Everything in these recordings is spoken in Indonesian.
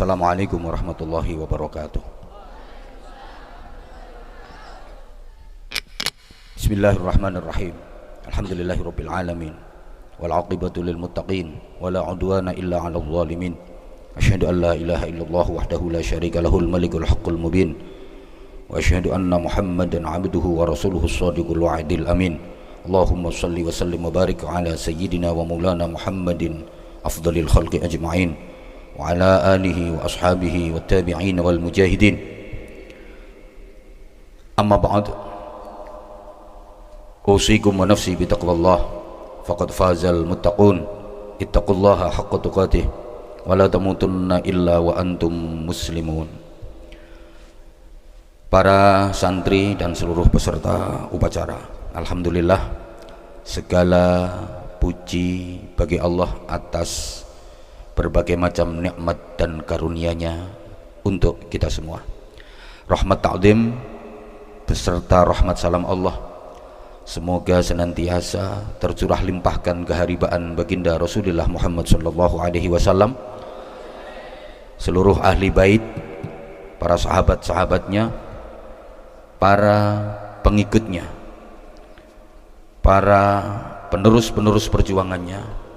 Assalamualaikum warahmatullahi wabarakatuh. Bismillahirrahmanirrahim. Alhamdulillahirabbil alamin. Wal 'aqibatu lil muttaqin wala 'udwana illa 'alal zalimin. Asyhadu an la ilaha illallah wahdahu la syarika lahul malikul haqqul mubin. Wa asyhadu anna Muhammadan 'abduhu wa rasuluhu shadiqul wa'dil amin. Allahumma shalli wa sallim wa barik ala sayyidina wa maulana Muhammadin afdhalil khalqi ajma'in wa ala alihi wa ashabihi wa tabi'in wal mujahidin. Amma ba'd. Usikum wa nafsi bitaqwallah faqad fazal muttaqun. Ittaqullaha haqqa tuqatih wa la tamutunna illa wa antum muslimun. Para santri dan seluruh peserta upacara, alhamdulillah segala puji bagi Allah atas berbagai macam nikmat dan karunia-Nya untuk kita semua. Rahmat ta'zim beserta rahmat salam Allah semoga senantiasa tercurah limpahkan keharibaan baginda Rasulullah Muhammad sallallahu alaihi wasallam, seluruh ahli bait, para sahabat-sahabatnya, para pengikutnya, para penerus-penerus perjuangannya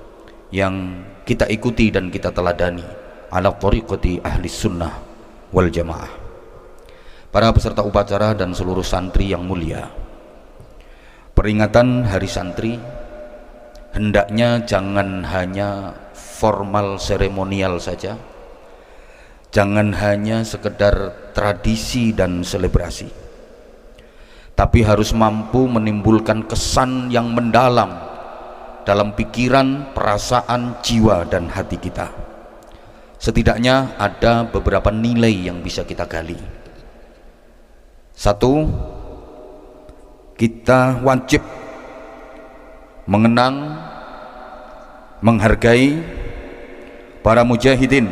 yang kita ikuti dan kita teladani ala tariqati ahli sunnah wal jamaah. Para peserta upacara dan seluruh santri yang mulia, peringatan Hari Santri hendaknya jangan hanya formal seremonial saja, jangan hanya sekedar tradisi dan selebrasi, tapi harus mampu menimbulkan kesan yang mendalam dalam pikiran, perasaan, jiwa dan hati kita. Setidaknya ada beberapa nilai yang bisa kita gali. Satu, kita wajib mengenang, menghargai para mujahidin,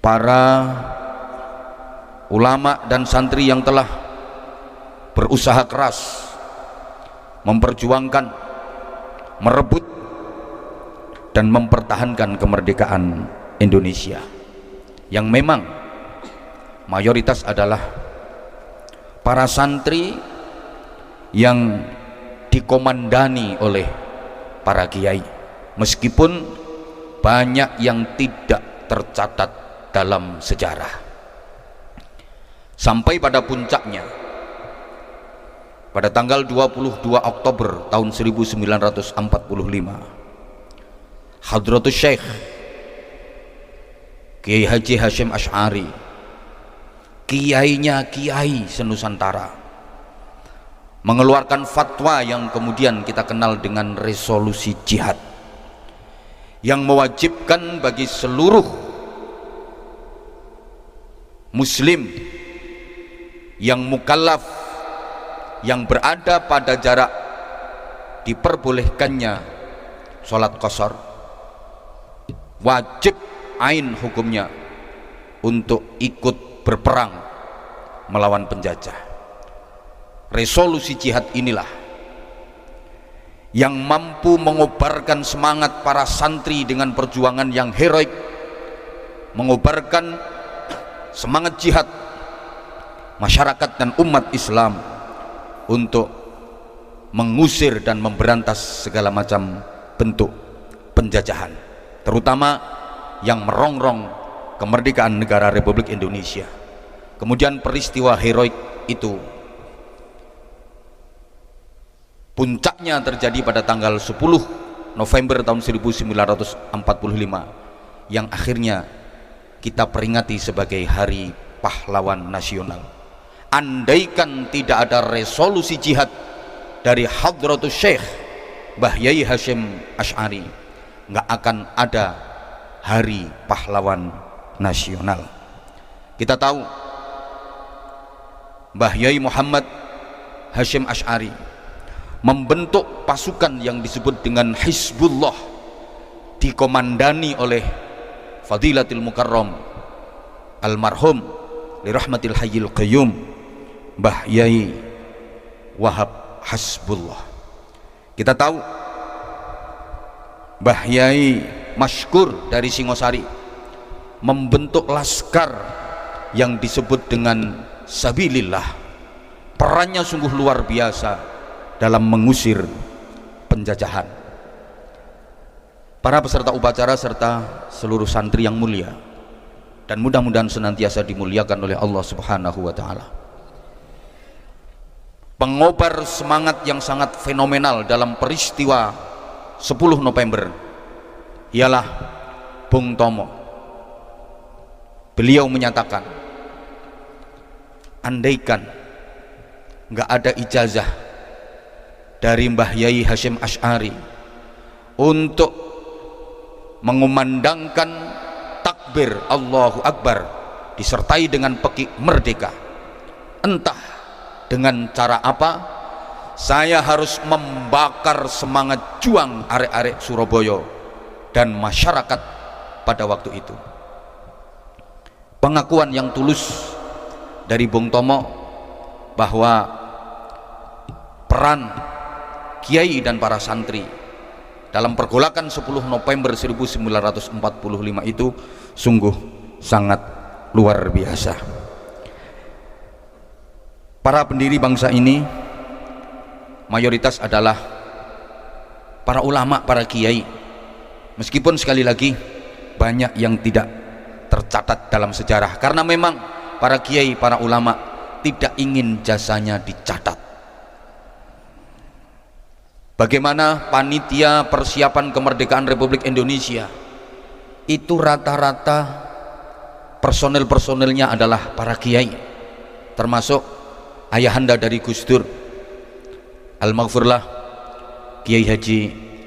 para ulama dan santri yang telah berusaha keras memperjuangkan, merebut dan mempertahankan kemerdekaan Indonesia, yang memang mayoritas adalah para santri yang dikomandani oleh para kiai, meskipun banyak yang tidak tercatat dalam sejarah. Sampai pada puncaknya pada tanggal 22 Oktober tahun 1945, Hadratus Syekh Kiai Haji Hasyim Asy'ari, kiainya kiai senusantara, mengeluarkan fatwa yang kemudian kita kenal dengan resolusi jihad, yang mewajibkan bagi seluruh muslim yang mukallaf, yang berada pada jarak diperbolehkannya sholat qashar, wajib ain hukumnya untuk ikut berperang melawan penjajah. Resolusi jihad inilah yang mampu mengobarkan semangat para santri dengan perjuangan yang heroik, mengobarkan semangat jihad masyarakat dan umat Islam untuk mengusir dan memberantas segala macam bentuk penjajahan, terutama yang merongrong kemerdekaan negara Republik Indonesia. Kemudian peristiwa heroik itu puncaknya terjadi pada tanggal 10 November tahun 1945 yang akhirnya kita peringati sebagai Hari Pahlawan Nasional. Andaikan tidak ada resolusi jihad dari Hadratus Syekh Mbah Yai Hasyim Asy'ari, nggak akan ada Hari Pahlawan Nasional. Kita tahu Mbah Yai Muhammad Hasyim Asy'ari membentuk pasukan yang disebut dengan Hizbullah, dikomandani oleh Fadilatul Mukarram almarhum li rahmatil hayyil qayyum Mbah Yai Wahab Hasbullah. Kita tahu Mbah Yai masykur dari Singosari membentuk laskar yang disebut dengan Sabilillah. Perannya sungguh luar biasa dalam mengusir penjajahan. Para peserta upacara serta seluruh santri yang mulia dan mudah-mudahan senantiasa dimuliakan oleh Allah Subhanahu wa taala. Pengobar semangat yang sangat fenomenal dalam peristiwa 10 November ialah Bung Tomo. Beliau menyatakan, andaikan nggak ada ijazah dari Mbah Yai Hasyim Asy'ari untuk mengumandangkan takbir Allahu Akbar disertai dengan pekik merdeka, entah dengan cara apa, saya harus membakar semangat juang arek-arek Surabaya dan masyarakat pada waktu itu. Pengakuan yang tulus dari Bung Tomo bahwa peran kiai dan para santri dalam pergolakan 10 November 1945 itu sungguh sangat luar biasa. Para pendiri bangsa ini mayoritas adalah para ulama, para kiai, meskipun sekali lagi banyak yang tidak tercatat dalam sejarah karena memang para kiai, para ulama tidak ingin jasanya dicatat. Bagaimana panitia persiapan kemerdekaan Republik Indonesia itu rata-rata personil-personilnya adalah para kiai, termasuk ayahanda dari Gus Dur, Al-Maghfurlah Kiai Haji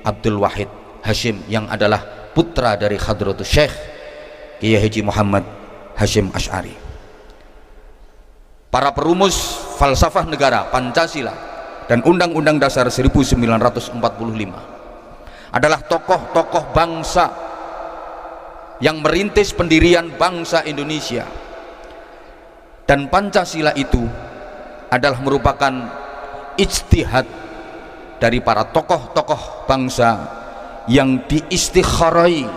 Abdul Wahid Hasyim, yang adalah putra dari Hadratus Syekh Kiai Haji Muhammad Hasyim Asy'ari. Para perumus falsafah negara Pancasila dan Undang-Undang Dasar 1945 adalah tokoh-tokoh bangsa yang merintis pendirian bangsa Indonesia, dan Pancasila itu adalah merupakan ijtihad dari para tokoh-tokoh bangsa yang diistikharai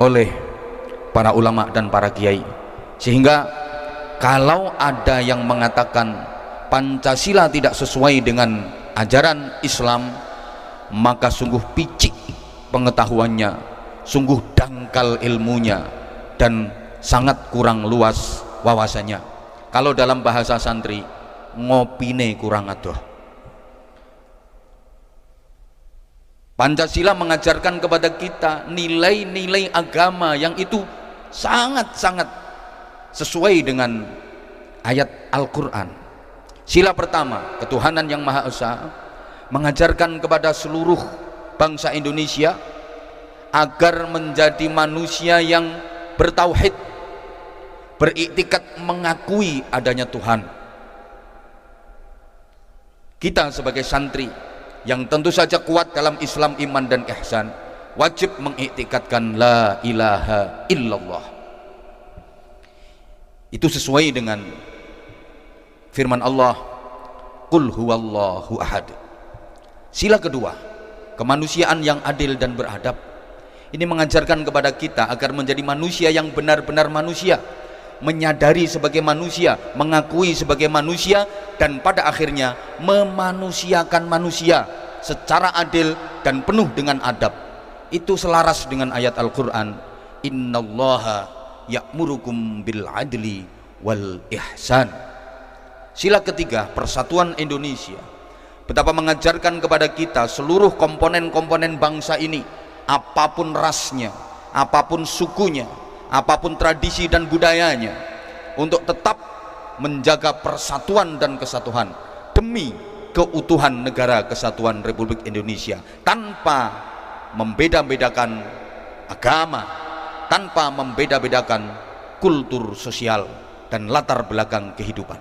oleh para ulama dan para kiai. Sehingga kalau ada yang mengatakan Pancasila tidak sesuai dengan ajaran Islam, maka sungguh picik pengetahuannya, sungguh dangkal ilmunya, dan sangat kurang luas wawasannya. Kalau dalam bahasa santri, ngopine kurang adoh. Pancasila mengajarkan kepada kita nilai-nilai agama yang itu sangat-sangat sesuai dengan ayat Al-Quran. Sila pertama, ketuhanan yang Maha Esa, mengajarkan kepada seluruh bangsa Indonesia agar menjadi manusia yang bertauhid, beriktikad mengakui adanya Tuhan. Kita sebagai santri yang tentu saja kuat dalam Islam, iman dan ihsan, wajib mengiktikadkan la ilaha illallah. Itu sesuai dengan firman Allah, qul huwallahu ahad. Sila kedua, kemanusiaan yang adil dan beradab. Ini mengajarkan kepada kita agar menjadi manusia yang benar-benar manusia, menyadari sebagai manusia, mengakui sebagai manusia, dan pada akhirnya memanusiakan manusia secara adil dan penuh dengan adab. Itu selaras dengan ayat Al-Quran, innallaha ya'murukum bil adli wal ihsan. Sila ketiga, persatuan Indonesia, betapa mengajarkan kepada kita seluruh komponen-komponen bangsa ini, apapun rasnya, apapun sukunya, apapun tradisi dan budayanya, untuk tetap menjaga persatuan dan kesatuan demi keutuhan negara kesatuan Republik Indonesia, tanpa membeda-bedakan agama, tanpa membeda-bedakan kultur sosial dan latar belakang kehidupan.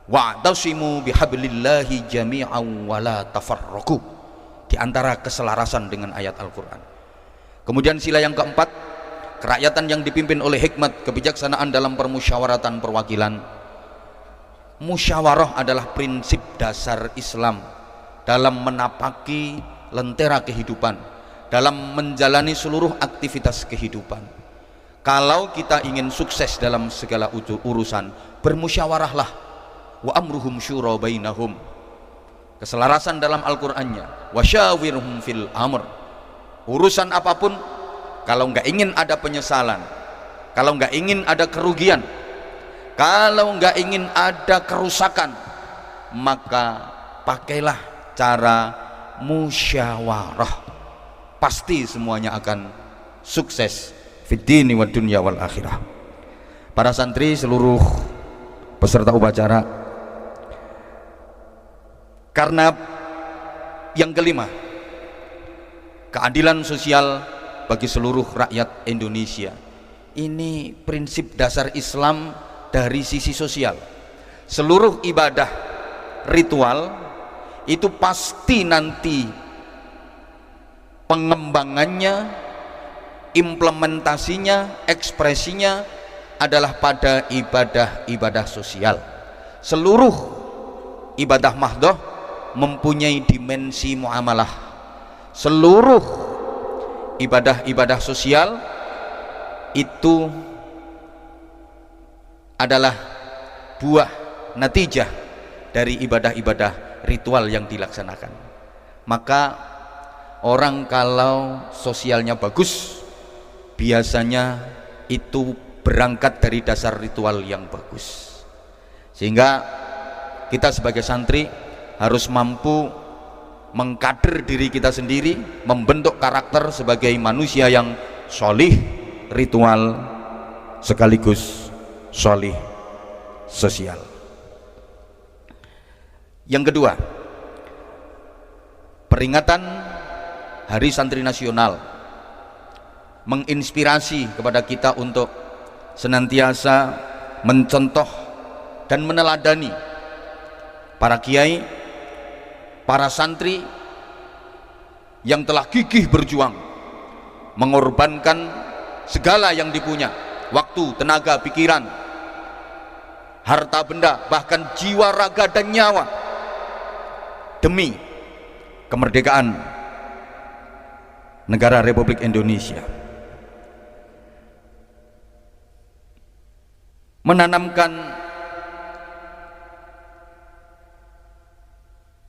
Wa'tasimu bihablillahi jami'an wa la tafarraqu, di antara keselarasan dengan ayat Al-Quran. Kemudian sila yang keempat, kerakyatan yang dipimpin oleh hikmat kebijaksanaan dalam permusyawaratan perwakilan. Musyawarah adalah prinsip dasar Islam dalam menapaki lentera kehidupan, dalam menjalani seluruh aktivitas kehidupan. Kalau kita ingin sukses dalam segala urusan, bermusyawarahlah. Wa amruhum syura bainahum. Keselarasan dalam Al-Qur'annya, wasyawirhum fil amr. Urusan apapun, kalau nggak ingin ada penyesalan, kalau nggak ingin ada kerugian, kalau nggak ingin ada kerusakan, maka pakailah cara musyawarah. Pasti semuanya akan sukses fid dini wad dunya wal akhirah. Para santri, seluruh peserta upacara, karena yang kelima, keadilan sosial bagi seluruh rakyat Indonesia. Ini prinsip dasar Islam dari sisi sosial. Seluruh ibadah ritual itu pasti nanti pengembangannya, implementasinya, ekspresinya adalah pada ibadah-ibadah sosial. Seluruh ibadah mahdoh mempunyai dimensi muamalah. Seluruh ibadah-ibadah sosial itu adalah buah natijah dari ibadah-ibadah ritual yang dilaksanakan. Maka orang kalau sosialnya bagus, biasanya itu berangkat dari dasar ritual yang bagus. Sehingga kita sebagai santri harus mampu mengkader diri kita sendiri, membentuk karakter sebagai manusia yang solih ritual sekaligus solih sosial. Yang kedua, peringatan Hari Santri Nasional menginspirasi kepada kita untuk senantiasa mencontoh dan meneladani para kiai, para santri yang telah gigih berjuang, mengorbankan segala yang dipunya, waktu, tenaga, pikiran, harta benda, bahkan jiwa, raga, dan nyawa demi kemerdekaan negara Republik Indonesia. Menanamkan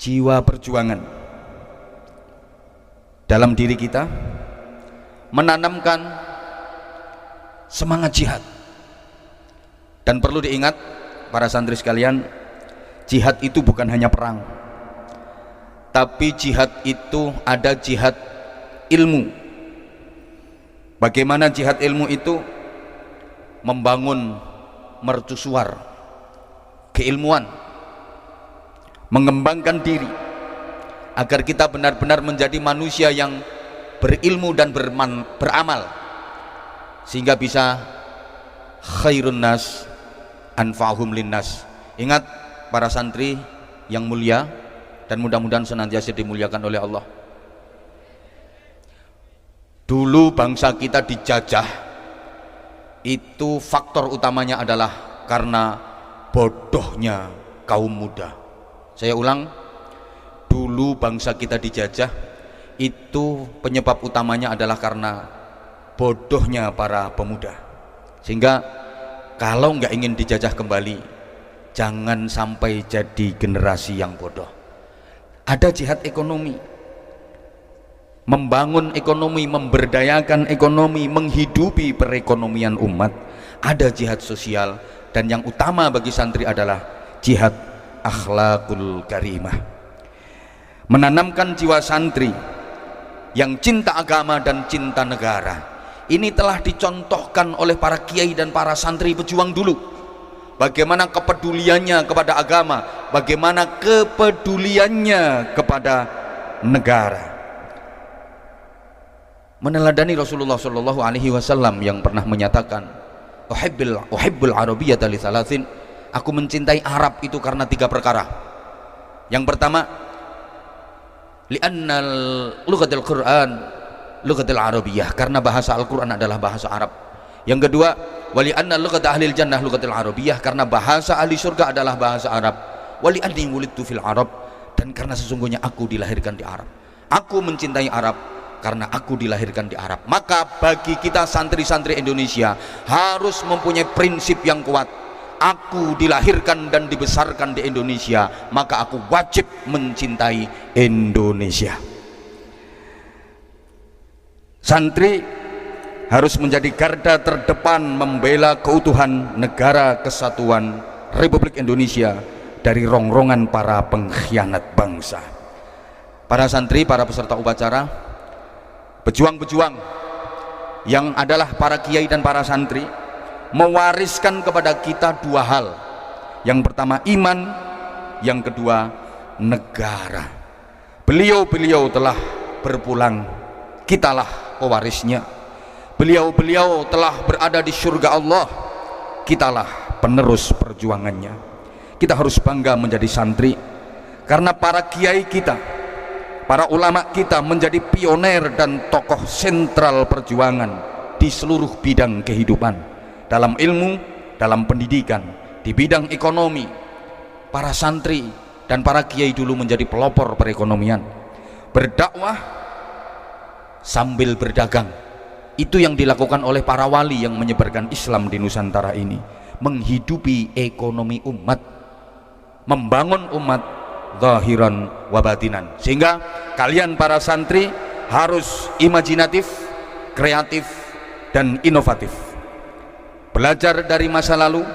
jiwa perjuangan dalam diri kita, menanamkan semangat jihad. Dan perlu diingat para santri sekalian, jihad itu bukan hanya perang, tapi jihad itu ada jihad ilmu. Bagaimana jihad ilmu itu? Membangun mercusuar keilmuan, mengembangkan diri agar kita benar-benar menjadi manusia yang berilmu dan beramal, sehingga bisa khairun nas anfa'hum linnas. Ingat para santri yang mulia, dan mudah-mudahan senantiasa dimuliakan oleh Allah. Dulu bangsa kita dijajah, itu faktor utamanya adalah karena bodohnya kaum muda. Saya ulang, dulu bangsa kita dijajah, itu penyebab utamanya adalah karena bodohnya para pemuda. Sehingga kalau nggak ingin dijajah kembali, jangan sampai jadi generasi yang bodoh. Ada jihad ekonomi, membangun ekonomi, memberdayakan ekonomi, menghidupi perekonomian umat. Ada jihad sosial, dan yang utama bagi santri adalah jihad akhlakul karimah. Menanamkan jiwa santri yang cinta agama dan cinta negara. Ini telah dicontohkan oleh para kiai dan para santri pejuang dulu. Bagaimana kepeduliannya kepada agama, bagaimana kepeduliannya kepada negara. Meneladani Rasulullah Shallallahu Alaihi Wasallam yang pernah menyatakan, uhibbul arabiyyata li thalathin, aku mencintai Arab itu karena 3 perkara. Yang pertama, li'anna lughatul Quran lughatul arabiyyah, karena bahasa Al-Quran adalah bahasa Arab. Yang kedua, wali anna lughat ahlil jannah lughatul arabiyyah, karena bahasa ahli surga adalah bahasa Arab. Wali anni wulidtu fil Arab, dan karena sesungguhnya aku dilahirkan di Arab. Aku mencintai Arab karena aku dilahirkan di Arab. Maka bagi kita santri-santri Indonesia harus mempunyai prinsip yang kuat. Aku dilahirkan dan dibesarkan di Indonesia, maka aku wajib mencintai Indonesia. Santri harus menjadi garda terdepan membela keutuhan negara kesatuan Republik Indonesia dari rongrongan para pengkhianat bangsa. Para santri, para peserta upacara, pejuang-pejuang yang adalah para kiai dan para santri mewariskan kepada kita dua hal. Yang pertama iman, yang kedua negara. Beliau-beliau telah berpulang, kitalah pewarisnya. Beliau-beliau telah berada di surga Allah, kitalah penerus perjuangannya. Kita harus bangga menjadi santri karena para kiai kita, para ulama kita menjadi pioner dan tokoh sentral perjuangan di seluruh bidang kehidupan. Dalam ilmu, dalam pendidikan, di bidang ekonomi, para santri dan para kiai dulu menjadi pelopor perekonomian. Berdakwah sambil berdagang, itu yang dilakukan oleh para wali yang menyebarkan Islam di Nusantara ini. Menghidupi ekonomi umat, membangun umat zahiran wa batinan. Sehingga kalian para santri harus imajinatif, kreatif, dan inovatif. Belajar dari masa lalu,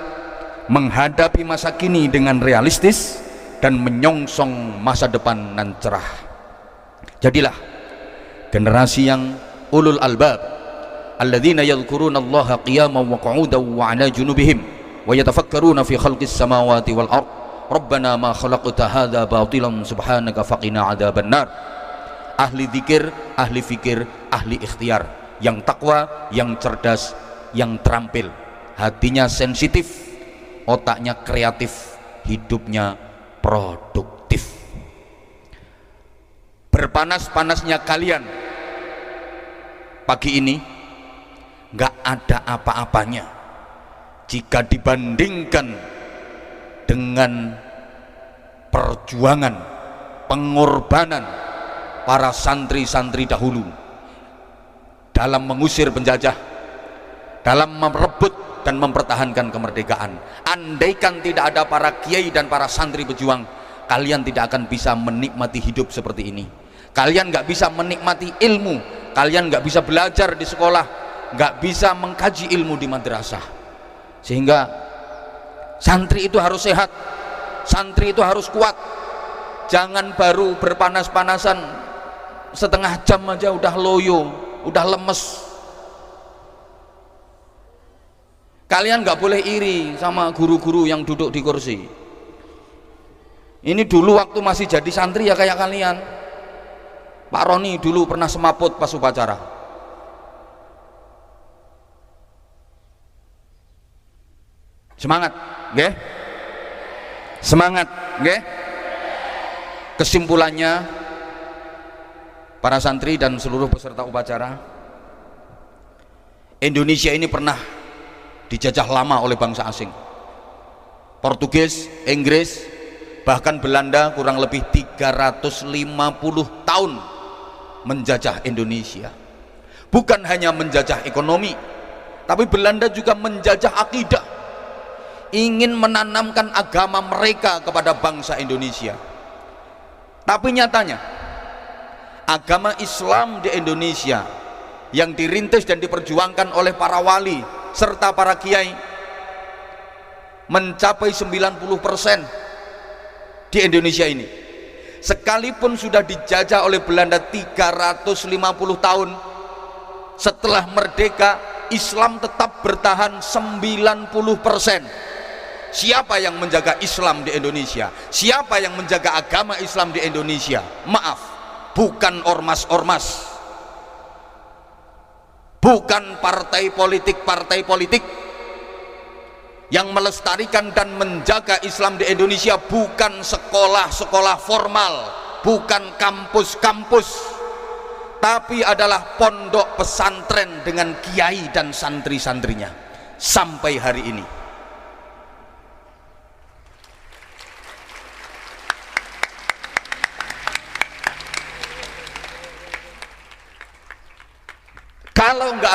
menghadapi masa kini dengan realistis, dan menyongsong masa depan nan cerah. Jadilah generasi yang ulul albab, alladzina yadhkuruna Allaha qiyaman wa qu'udan wa 'ala junubihim wa yatafakkaruna fi khalqis samawati wal ard. Rabbana ma khalaqta hadza batilan subhanaka faqina 'adzabannar. Ahli zikir, ahli fikir, ahli ikhtiar, yang takwa, yang cerdas, yang terampil, hatinya sensitif, otaknya kreatif, hidupnya produktif. Berpanas-panasnya kalian pagi ini nggak ada apa-apanya jika dibandingkan dengan perjuangan, pengorbanan para santri-santri dahulu dalam mengusir penjajah, dalam merebut dan mempertahankan kemerdekaan. Andaikan tidak ada para kiai dan para santri pejuang, kalian tidak akan bisa menikmati hidup seperti ini. Kalian nggak bisa menikmati ilmu, kalian nggak bisa belajar di sekolah, nggak bisa mengkaji ilmu di madrasah. Sehingga santri itu harus sehat, santri itu harus kuat. Jangan baru berpanas-panasan setengah jam aja udah loyo, udah lemes. Kalian nggak boleh iri sama guru-guru yang duduk di kursi. Ini dulu waktu masih jadi santri ya kayak kalian. Pak Roni dulu pernah semaput pas upacara. Semangat, nggih? Semangat, nggih? Kesimpulannya, para santri dan seluruh peserta upacara, Indonesia ini pernah dijajah lama oleh bangsa asing. Portugis, Inggris, bahkan Belanda kurang lebih 350 tahun menjajah Indonesia. Bukan hanya menjajah ekonomi, tapi Belanda juga menjajah akidah, ingin menanamkan agama mereka kepada bangsa Indonesia. Tapi nyatanya agama Islam di Indonesia yang dirintis dan diperjuangkan oleh para wali serta para kiai mencapai 90% di Indonesia ini. Sekalipun sudah dijajah oleh Belanda 350 tahun, setelah merdeka Islam tetap bertahan 90%. Siapa yang menjaga Islam di Indonesia? Siapa yang menjaga agama Islam di Indonesia? Maaf, bukan ormas-ormas, bukan partai politik yang melestarikan dan menjaga Islam di Indonesia, bukan sekolah-sekolah formal, bukan kampus-kampus, tapi adalah pondok pesantren dengan kiai dan santri-santrinya sampai hari ini.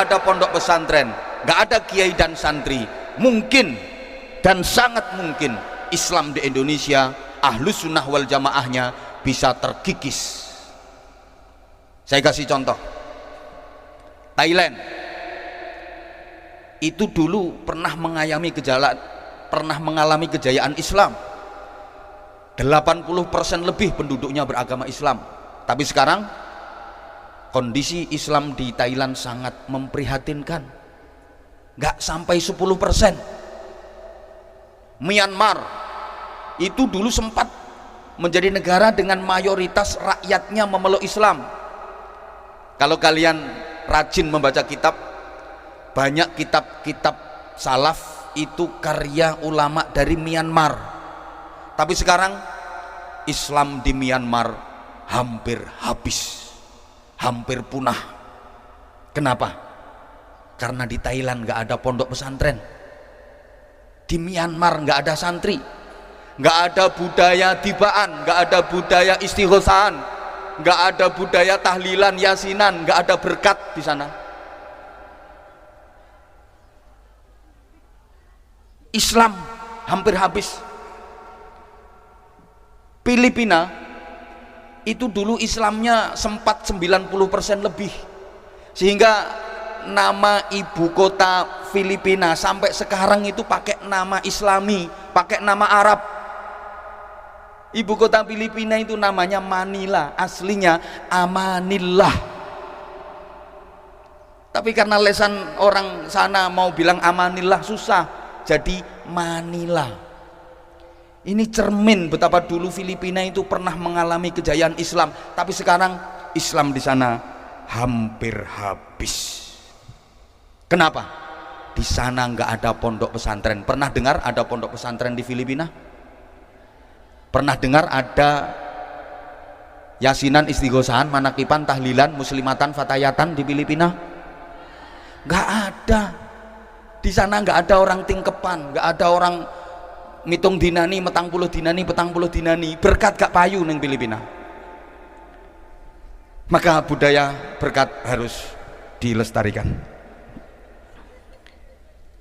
ada pondok pesantren, nggak ada kiai dan santri, mungkin dan sangat mungkin Islam di Indonesia, Ahlus Sunnah wal Jamaahnya bisa terkikis. Saya kasih contoh, Thailand itu dulu pernah mengalami kejayaan Islam. 80% lebih penduduknya beragama Islam. Tapi sekarang kondisi Islam di Thailand sangat memprihatinkan, nggak sampai 10%. Myanmar itu dulu sempat menjadi negara dengan mayoritas rakyatnya memeluk Islam. Kalau kalian rajin membaca kitab, banyak kitab-kitab salaf itu karya ulama dari Myanmar. Tapi sekarang Islam di Myanmar hampir habis, hampir punah. Kenapa? Karena di Thailand nggak ada pondok pesantren, di Myanmar nggak ada santri, nggak ada budaya tibaan, nggak ada budaya istighosahan, nggak ada budaya tahlilan, yasinan, nggak ada berkat di sana. Islam hampir habis. Filipina itu dulu Islamnya sempat 90% lebih, sehingga nama ibu kota Filipina sampai sekarang itu pakai nama Islami, pakai nama Arab. Ibu kota Filipina itu namanya Manila, aslinya Amanillah. Tapi karena lesan orang sana mau bilang Amanillah susah, jadi Manila. Ini cermin betapa dulu Filipina itu pernah mengalami kejayaan Islam, tapi sekarang Islam di sana hampir habis. Kenapa? Di sana nggak ada pondok pesantren. Pernah dengar ada pondok pesantren di Filipina? Pernah dengar ada yasinan, istighosahan, manakipan, tahlilan, muslimatan, fatayatan di Filipina? Nggak ada. Di sana nggak ada orang tingkepan, nggak ada orang mitung dinani, petang puluh dinani, berkat gak payu neng Filipina. Maka budaya berkat harus dilestarikan.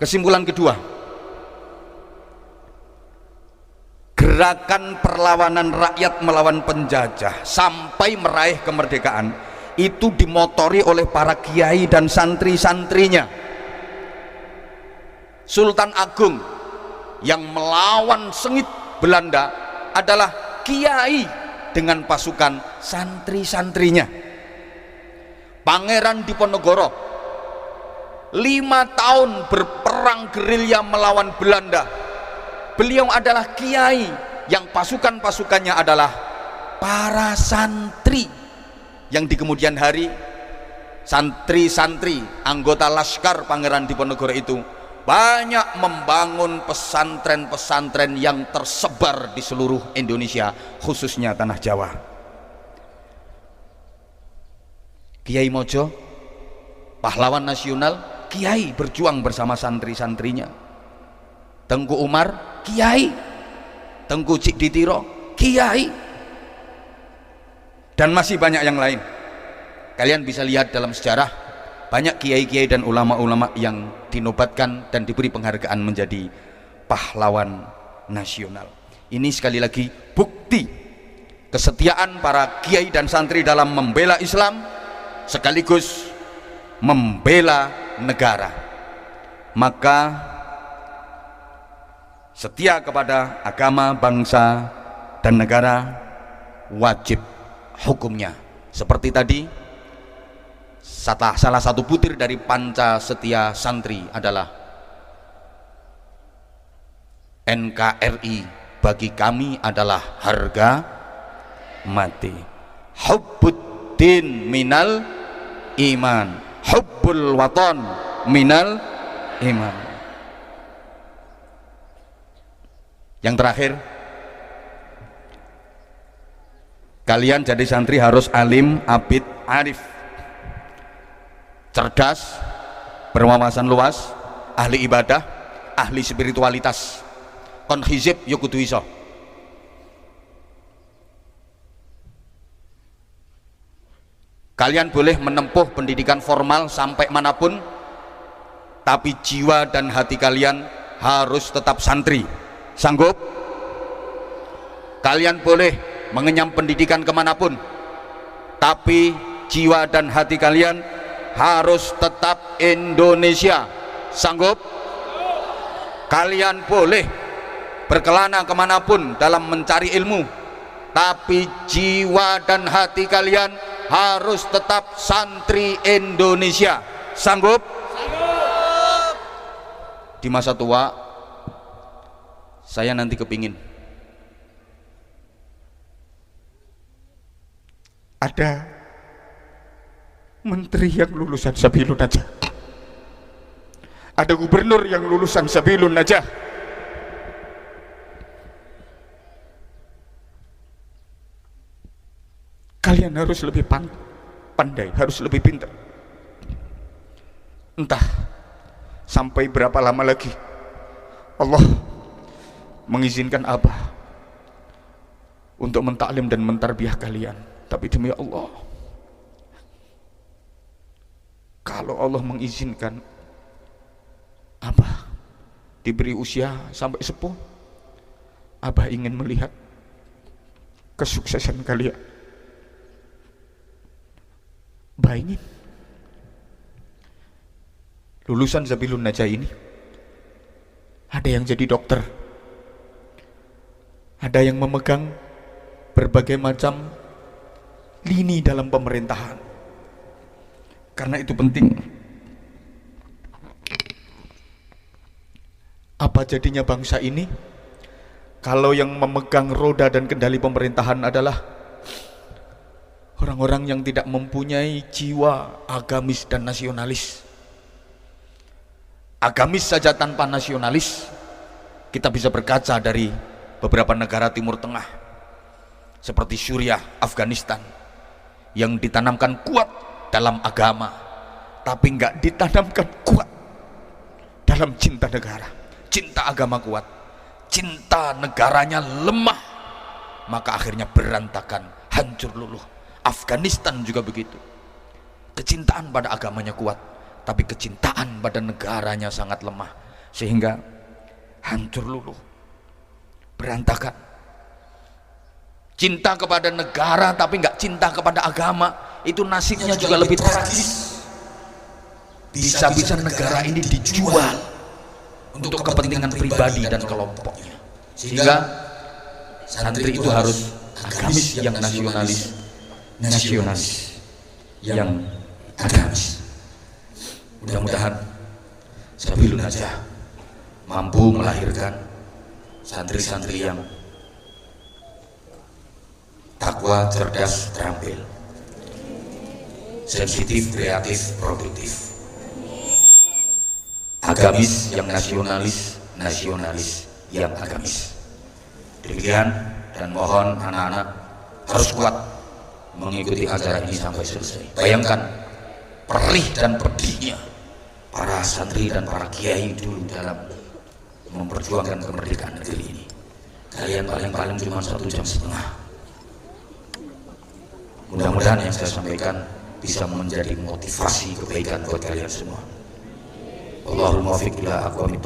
Kesimpulan kedua, gerakan perlawanan rakyat melawan penjajah sampai meraih kemerdekaan itu dimotori oleh para kiai dan santri-santrinya. Sultan Agung yang melawan sengit Belanda adalah kiai dengan pasukan santri-santrinya. Pangeran Diponegoro 5 tahun berperang gerilya melawan Belanda. Beliau adalah kiai yang pasukan-pasukannya adalah para santri, yang di kemudian hari santri-santri anggota Laskar Pangeran Diponegoro itu banyak membangun pesantren-pesantren yang tersebar di seluruh Indonesia, khususnya tanah Jawa. Kiai Mojo, pahlawan nasional, kiai berjuang bersama santri-santrinya. Tengku Umar, kiai. Tengku Cik Ditiro, kiai. Dan masih banyak yang lain. Kalian bisa lihat dalam sejarah, banyak kiai-kiai dan ulama-ulama yang dinobatkan dan diberi penghargaan menjadi pahlawan nasional. Ini sekali lagi bukti kesetiaan para kiai dan santri dalam membela Islam sekaligus membela negara. Maka setia kepada agama, bangsa, dan negara wajib hukumnya. Seperti tadi, salah satu butir dari panca setia santri adalah NKRI bagi kami adalah harga mati. Hubbuddin minal iman, hubbul waton minal iman. Yang terakhir, kalian jadi santri harus alim, abid, arif, cerdas, berwawasan luas, ahli ibadah, ahli spiritualitas, kon hizib yo kudu iso. Kalian boleh menempuh pendidikan formal sampai manapun, tapi jiwa dan hati kalian harus tetap santri. Sanggup? Kalian boleh mengenyam pendidikan kemanapun, tapi jiwa dan hati kalian harus tetap Indonesia. Sanggup? Kalian boleh berkelana kemanapun dalam mencari ilmu, tapi jiwa dan hati kalian harus tetap santri Indonesia. Sanggup? Sanggup. Di masa tua saya nanti kepingin ada menteri yang lulusan Sabilun Najah, ada gubernur yang lulusan Sabilun Najah. Kalian harus lebih pandai, harus lebih pintar. Entah sampai berapa lama lagi Allah mengizinkan Abah untuk mentaklim dan mentarbiah kalian, tapi demi Allah, kalau Allah mengizinkan Abah diberi usia sampai sepuh, Abah ingin melihat kesuksesan kalian. Bayangin, lulusan Sabilun Najah ini ada yang jadi dokter, ada yang memegang berbagai macam lini dalam pemerintahan. Karena itu penting. Apa jadinya bangsa ini kalau yang memegang roda dan kendali pemerintahan adalah orang-orang yang tidak mempunyai jiwa agamis dan nasionalis? Agamis saja tanpa nasionalis, kita bisa berkaca dari beberapa negara Timur Tengah seperti Suriah, Afghanistan, yang ditanamkan kuat dalam agama tapi enggak ditanamkan kuat dalam cinta negara. Cinta agama kuat, cinta negaranya lemah, maka akhirnya berantakan, hancur luluh. Afghanistan juga begitu, kecintaan pada agamanya kuat tapi kecintaan pada negaranya sangat lemah, sehingga hancur luluh, berantakan. Cinta kepada negara tapi nggak cinta kepada agama, itu nasibnya juga lebih tragis. Bisa-bisa negara ini dijual untuk kepentingan pribadi dan kelompoknya, sehingga santri itu harus agamis yang nasionalis, yang agamis. Mudah-mudahan Sabilun Najah mampu melahirkan santri-santri yang takwa, cerdas, terampil, sensitif, kreatif, produktif, agamis yang nasionalis yang agamis. Demikian, dan mohon anak-anak harus kuat mengikuti acara ini sampai selesai. Bayangkan perih dan pedihnya para santri dan para kiai dulu dalam memperjuangkan kemerdekaan negeri ini. Kalian paling-paling cuma 1,5 jam. Mudah-mudahan yang saya sampaikan bisa menjadi motivasi kebaikan buat kalian semua. Allahumma fiq ila aqwamit